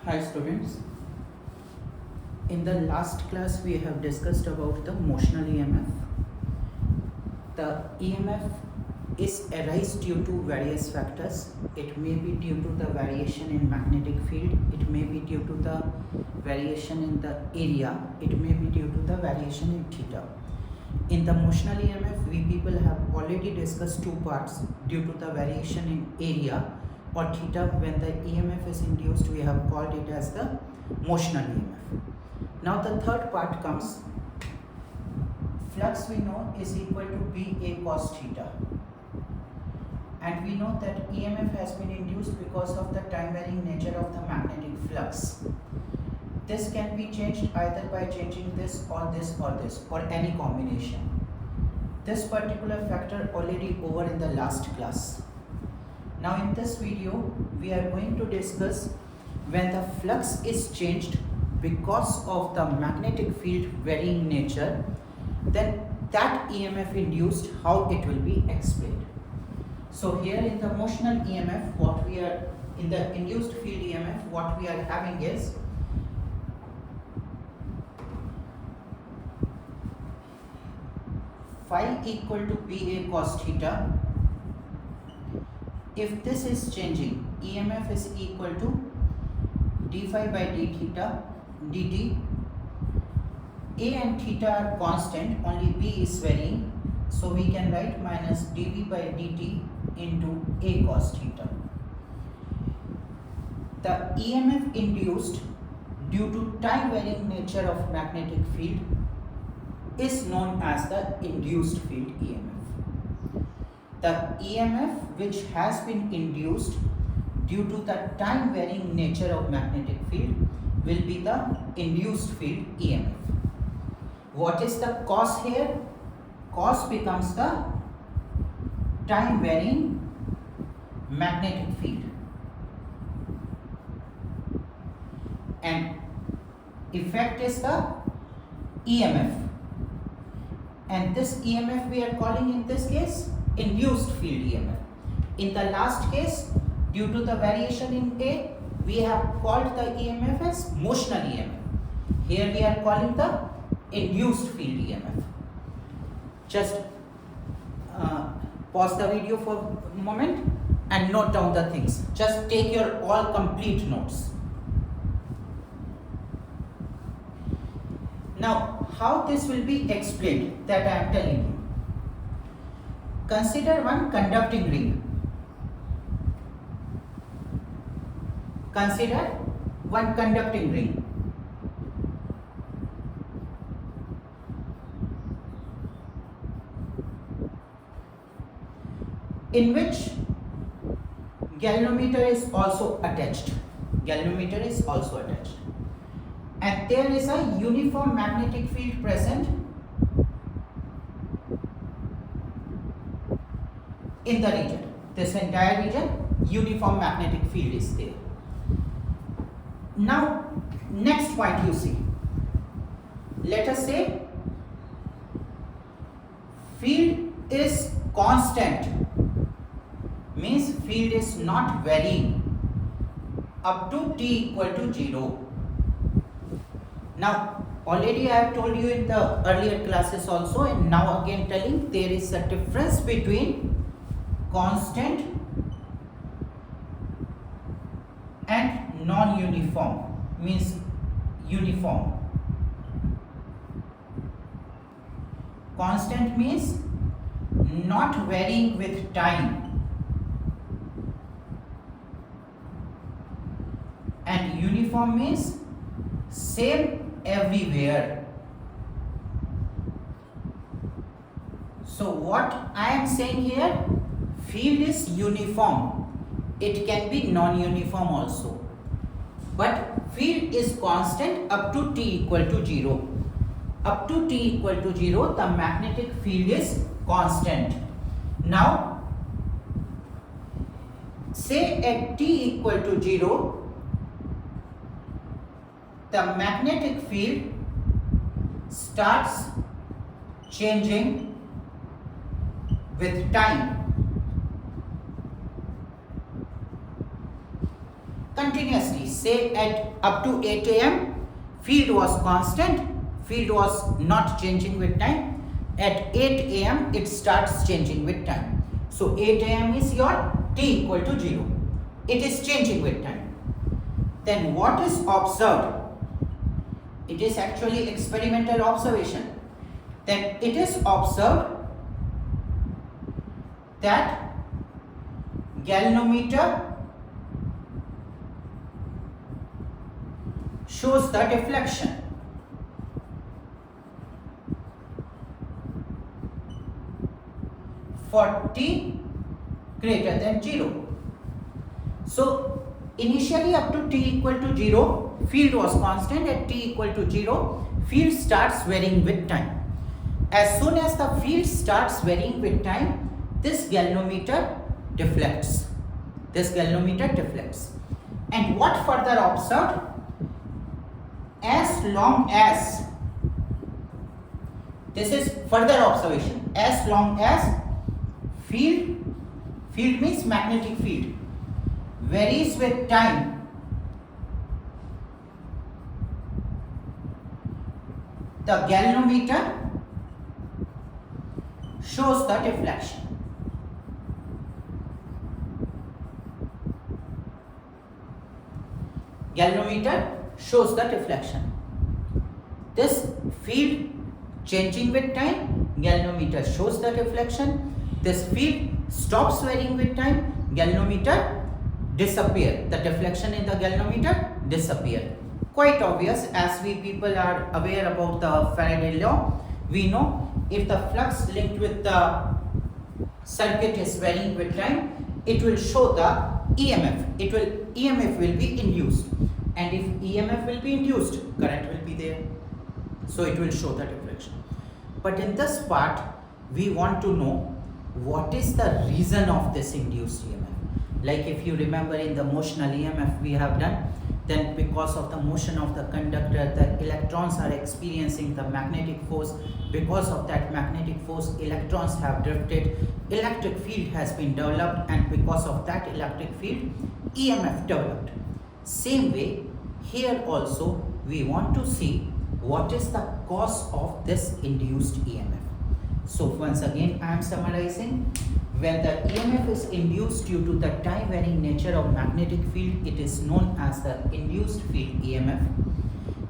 Hi students. In the last class we have discussed about the motional EMF. The EMF is arise due to various factors. It may be due to the variation in magnetic field. It may be due to the variation in the area. It may be due to the variation in theta. In the motional EMF, we people have already discussed two parts. Due to the variation in area or theta, when the EMF is induced, we have called it as the motional EMF. Now the third part comes. Flux we know is equal to BA cos theta, and we know that EMF has been induced because of the time varying nature of the magnetic flux. This can be changed either by changing this or any combination. This particular factor already over in the last class. Now in this video we are going to discuss when the flux is changed because of the magnetic field varying nature, then that EMF induced, how it will be explained. So here in the motional EMF, in the induced field EMF, what we are having is phi equal to BA cos theta. If this is changing, EMF is equal to d phi by d theta dt. A and theta are constant, only B is varying, so we can write minus dV by dt into A cos theta. The EMF induced due to time varying nature of magnetic field is known as the induced field EMF. The EMF which has been induced due to the time varying nature of magnetic field will be the induced field EMF. What is the cos here? Cos becomes the time varying magnetic field, and effect is the EMF, and this EMF we are calling in this case induced field EMF. In the last case, due to the variation in A, we have called the EMF as motional EMF. Here we are calling the induced field EMF. Just pause the video for a moment and note down the things. Just take your all complete notes. Now, how this will be explained, that I am telling you. Consider one conducting ring. Consider one conducting ring. In which galvanometer is also attached. Galvanometer is also attached. And there is a uniform magnetic field present in the region. This entire region, uniform magnetic field is there. Now, next point you see. Let us say field is constant, means field is not varying up to t equal to 0. Now, already I have told you in the earlier classes also, and now again telling, there is a difference between constant and non-uniform, means uniform. Constant means not varying with time, and uniform means same everywhere. So what I am saying here, field is uniform. It can be non-uniform also, but field is constant up to t equal to 0. Up to t equal to 0, the magnetic field is constant. Now, say at t equal to 0, the magnetic field starts changing with time. continuously, say at up to 8 a.m. field was constant, field was not changing with time. At 8 a.m. it starts changing with time. So 8 a.m. is your t equal to 0. It is changing with time. Then what is observed? It is actually experimental observation. Then it is observed that galvanometer shows the deflection. For t greater than 0. So initially up to t equal to 0, field was constant. At t equal to 0, field starts varying with time. As soon as the field starts varying with time, this galvanometer deflects. This galvanometer deflects. And what further observed? As long as, this is further observation, as long as field means magnetic field, varies with time, the galvanometer shows the deflection. Galvanometer shows the deflection. This field changing with time, galvanometer shows the deflection. This field stops varying with time, galvanometer disappear. The deflection in the galvanometer disappear. Quite obvious, as we people are aware about the Faraday law. We know if the flux linked with the circuit is varying with time, it will show the EMF. EMF will be induced, and if EMF will be induced, current will be there. So it will show the deflection. But in this part, we want to know what is the reason of this induced EMF. Like if you remember in the motional EMF we have done, then because of the motion of the conductor, the electrons are experiencing the magnetic force. Because of that magnetic force, electrons have drifted, electric field has been developed, and because of that electric field, EMF developed. Same way, here also we want to see what is the cause of this induced EMF. So once again I am summarizing. When the EMF is induced due to the time varying nature of magnetic field, it is known as the induced field EMF.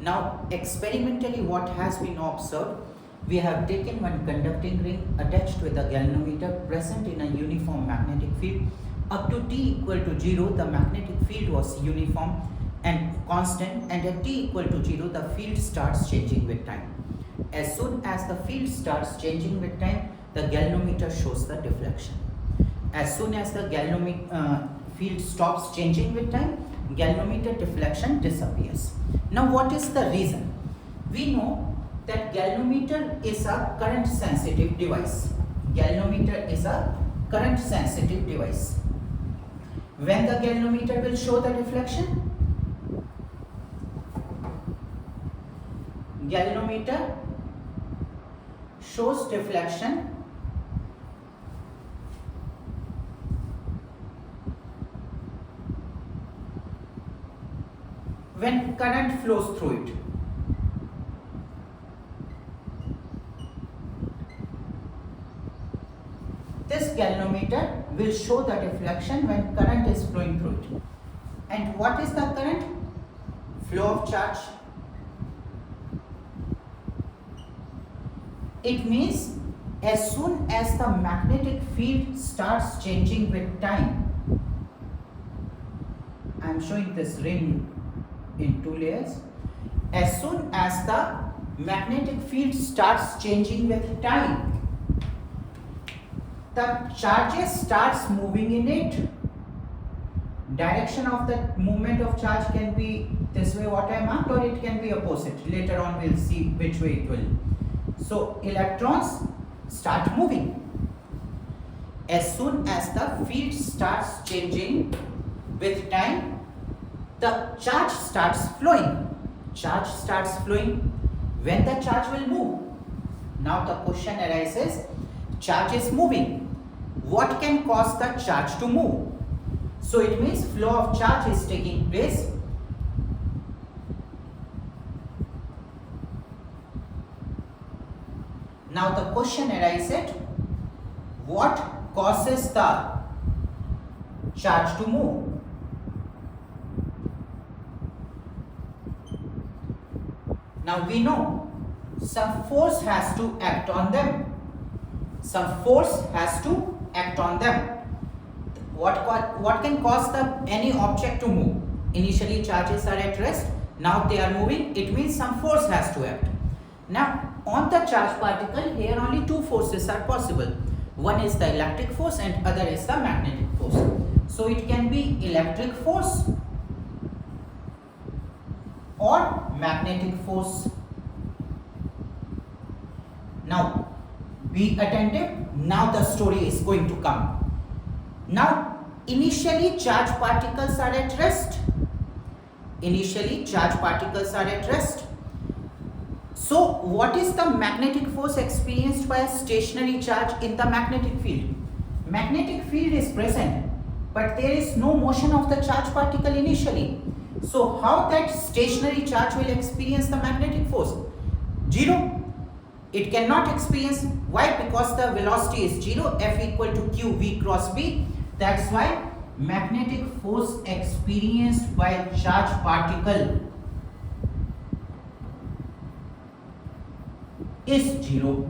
Now experimentally what has been observed, we have taken one conducting ring attached with a galvanometer present in a uniform magnetic field. Up to t equal to 0, the magnetic field was uniform and constant, and at t equal to 0, the field starts changing with time. As soon as the field starts changing with time, the galvanometer shows the deflection. As soon as the galvanometer field stops changing with time, galvanometer deflection disappears. Now what is the reason? We know that galvanometer is a current sensitive device. Galvanometer is a current sensitive device. When the galvanometer will show the deflection? Galvanometer shows deflection when current flows through it. This galvanometer will show the deflection when current is flowing through it. And what is the current? Flow of charge. It means as soon as the magnetic field starts changing with time, I am showing this ring in two layers. As soon as the magnetic field starts changing with time, the charges starts moving in it. Direction of the movement of charge can be this way what I marked, or it can be opposite. Later on we'll see which way it will. So electrons start moving. As soon as the field starts changing with time, the charge starts flowing. Charge starts flowing. When the charge will move? Now the question arises, charge is moving. What can cause the charge to move? So it means flow of charge is taking place. Now the question arises, what causes the charge to move? Now we know some force has to act on them. Some force has to act on them. What can cause any object to move? Initially charges are at rest. Now they are moving. It means some force has to act. Now on the charged particle, here only two forces are possible. One is the electric force and other is the magnetic force. So it can be electric force or magnetic force. Now be attentive. Now the story is going to come. Now initially charged particles are at rest. Initially charged particles are at rest. So what is the magnetic force experienced by a stationary charge in the magnetic field? Magnetic field is present, but there is no motion of the charged particle initially. So how that stationary charge will experience the magnetic force? Zero. It cannot experience. Why? Because the velocity is zero, F equal to Q V cross B. That's why magnetic force experienced by charged particle is zero.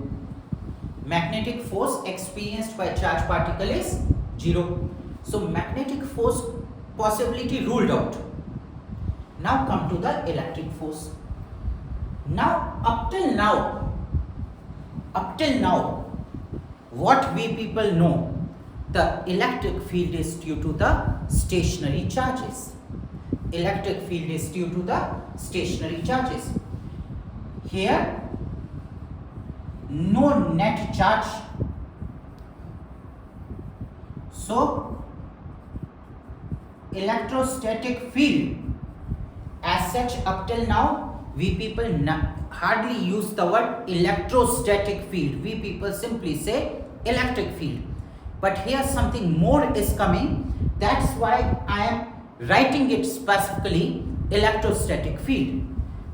Magnetic force experienced by charged particle is zero. So magnetic force possibility ruled out. Now come to the electric force. Now up till now, what we people know, the electric field is due to the stationary charges. Electric field is due to the stationary charges. Here, no net charge. So, electrostatic field, as such, up till now, we people hardly use the word electrostatic field. We people simply say electric field. But here something more is coming. That's why I am writing it specifically electrostatic field.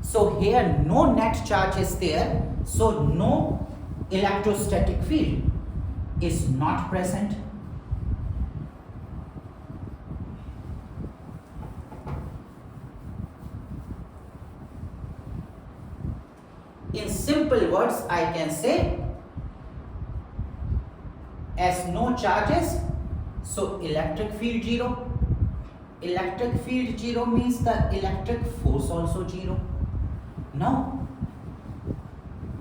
So here no net charge is there. So no electrostatic field is not present. In simple words, I can say, as no charges, so electric field zero. Electric field zero means the electric force also zero. No,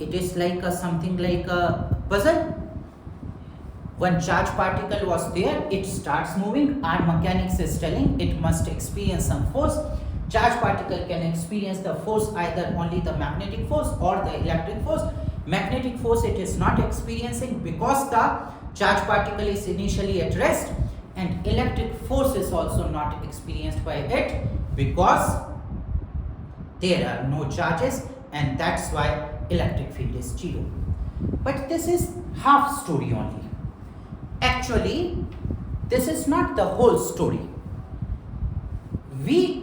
it is like something like a puzzle. One charge particle was there, it starts moving. Our mechanics is telling it must experience some force. Charge particle can experience the force, either only the magnetic force or the electric force. Magnetic force it is not experiencing because the charge particle is initially at rest, and electric force is also not experienced by it because there are no charges, and that's why electric field is zero. But this is half story only. Actually, this is not the whole story.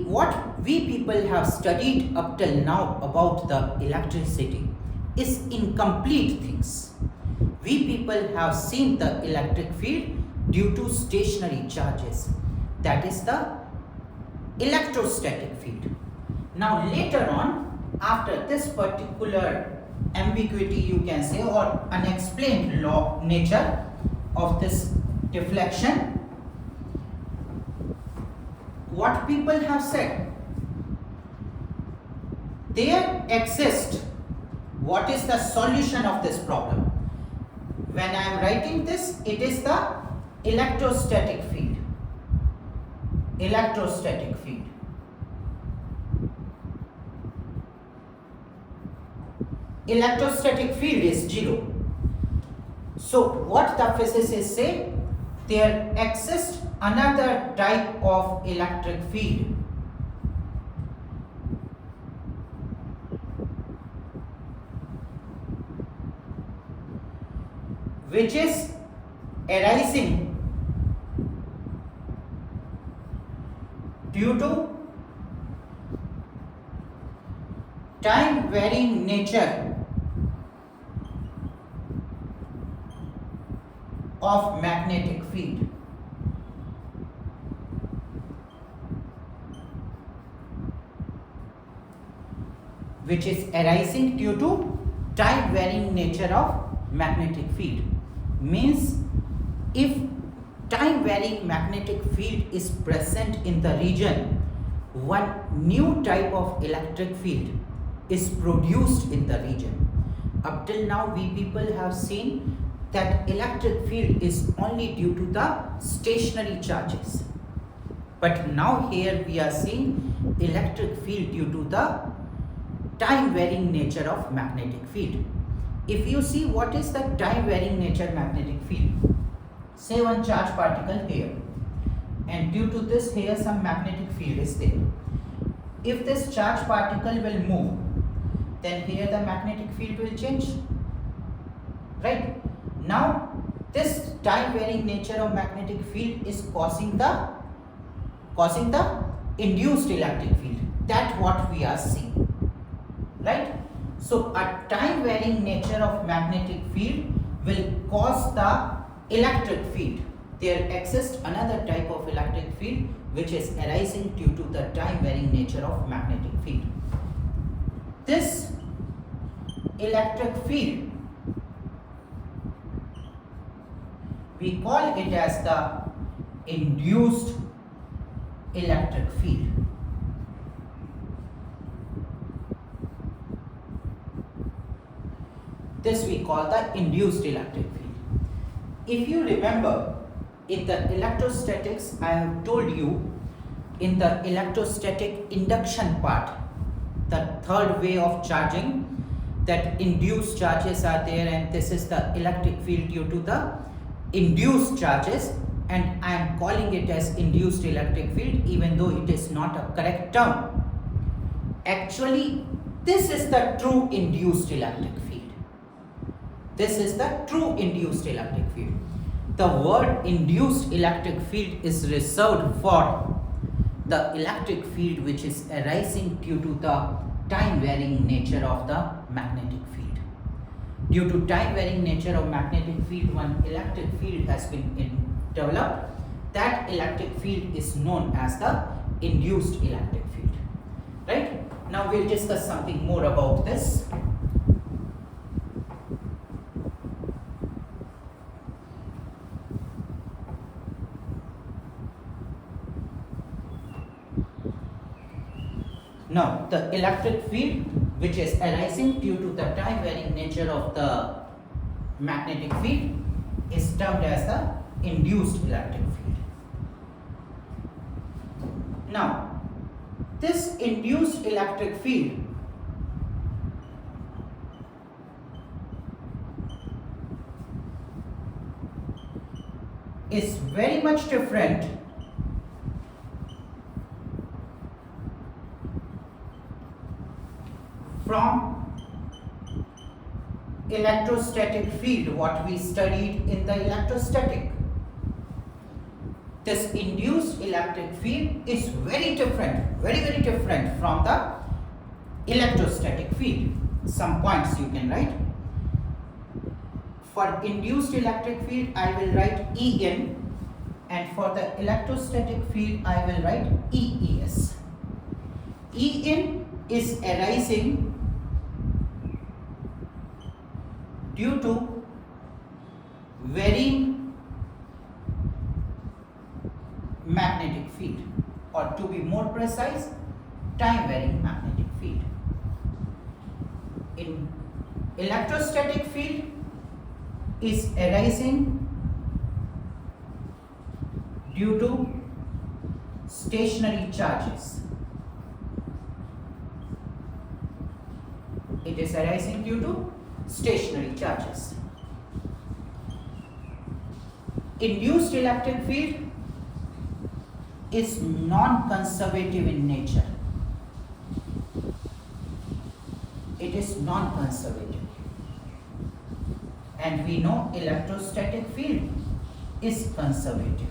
What we people have studied up till now about the electricity is incomplete things. We people have seen the electric field due to stationary charges. That is the electrostatic field. Now later on, after this particular ambiguity you can say, or unexplained law nature of this deflection, what people have said, there exists, what is the solution of this problem? When I am writing this, it is the electrostatic field. Electrostatic field. Electrostatic field is zero. So what the physicists say, there exists another type of electric field which is arising due to time varying nature of magnetic field. Which is arising due to time varying nature of magnetic field. Means if time varying magnetic field is present in the region, one new type of electric field is produced in the region. Up till now we people have seen that electric field is only due to the stationary charges. But now here we are seeing electric field due to the time varying nature of magnetic field. If you see what is the time varying nature magnetic field, say one charge particle here, and due to this here some magnetic field is there. If this charge particle will move, then here the magnetic field will change, right? Now this time varying nature of magnetic field is causing the induced electric field. That's what we are seeing, right? So a time varying nature of magnetic field will cause the electric field. There exists another type of electric field which is arising due to the time varying nature of magnetic field. This electric field, we call it as the induced electric field. This we call the induced electric field. If you remember, in the electrostatics, I have told you in the electrostatic induction part, the third way of charging, that induced charges are there, and this is the electric field due to the induced charges, and I am calling it as induced electric field even though it is not a correct term. Actually, this is the true induced electric field. This is the true induced electric field. The word induced electric field is reserved for the electric field which is arising due to the time varying nature of the magnetic field. Due to time varying nature of magnetic field, one electric field has been developed. That electric field is known as the induced electric field. Right? Now we'll discuss something more about this. Now, the electric field which is arising due to the time varying nature of the magnetic field is termed as the induced electric field. Now, this induced electric field is very much different from electrostatic field, what we studied in the electrostatic. This induced electric field is very different, very different from the electrostatic field. Some points you can write. For induced electric field, I will write En, and for the electrostatic field, I will write EES. En is arising due to varying magnetic field, or to be more precise, time varying magnetic field. In electrostatic field is arising due to stationary charges. It is arising due to stationary charges. Induced electric field is non-conservative in nature. It is non-conservative. And we know electrostatic field is conservative.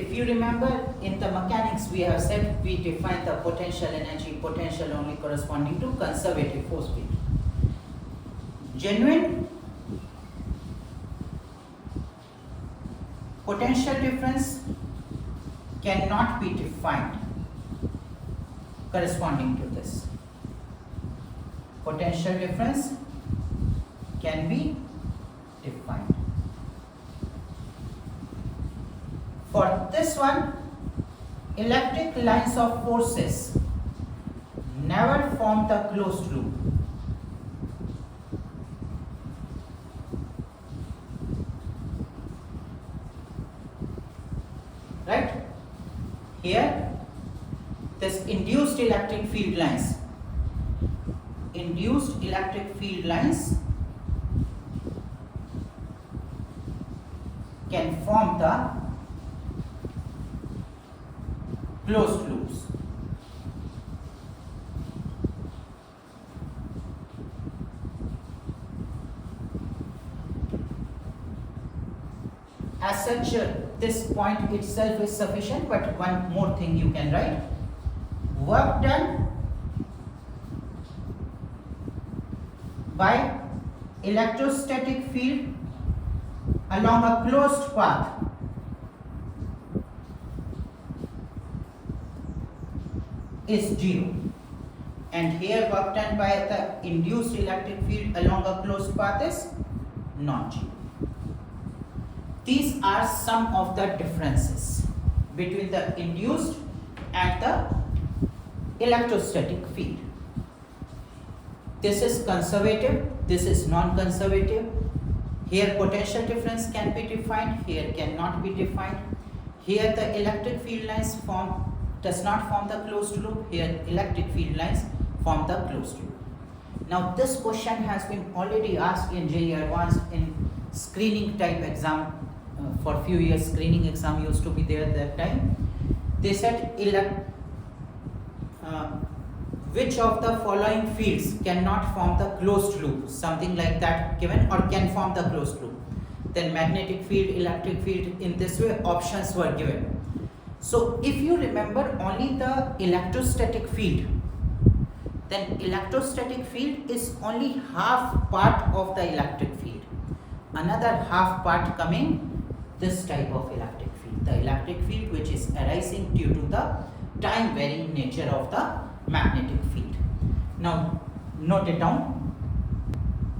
If you remember in the mechanics we have said we define the potential energy, potential only corresponding to conservative force field. Genuine potential difference cannot be defined corresponding to this. Potential difference can be defined. For this one, electric lines of forces never form the closed loop. Right? Here, this induced electric field lines can form the closed loops. As such, this point itself is sufficient, but one more thing you can write. Work done by electrostatic field along a closed path is 0, and here work done by the induced electric field along a closed path is not 0. These are some of the differences between the induced and the electrostatic field. This is conservative, this is non-conservative. Here potential difference can be defined, here cannot be defined. Here the electric field lines does not form the closed loop, here electric field lines form the closed loop. Now this question has been already asked in JEE Advanced in screening type exam. For few years screening exam used to be there at that time. They said which of the following fields cannot form the closed loop, something like that given, or can form the closed loop. Then magnetic field, electric field, in this way options were given. So if you remember only the electrostatic field, then electrostatic field is only half part of the electric field. Another half part coming this type of electric field, the electric field which is arising due to the time varying nature of the magnetic field. Now note it down.